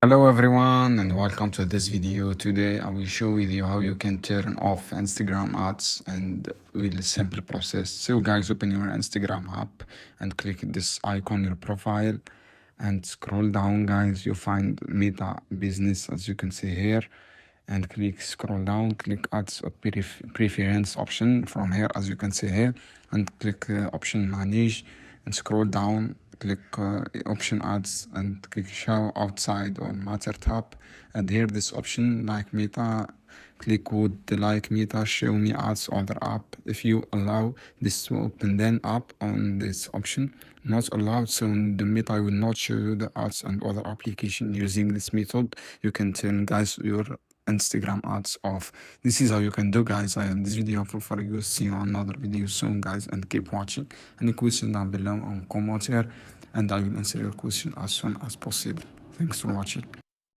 Hello everyone and welcome to this video. Today I will show with you how you can turn off Instagram ads and with a simple process. So guys, open your Instagram app and click this icon your profile and scroll down guys. You find Meta Business as you can see here and click scroll down, click ads or preference option from here as you can see here and click option manage and scroll down, click option ads and click show outside on matter tab and here this option like Meta, click would like Meta show me ads on the app. If you allow this to open then up on this option not allowed, so the Meta will not show you the ads and other application. Using this method you can turn guys your Instagram ads off. This is how you can do guys. I am this video for you. See you on another video soon guys and keep watching. Any question down below on comment here and I will answer your question as soon as possible. Thanks for watching.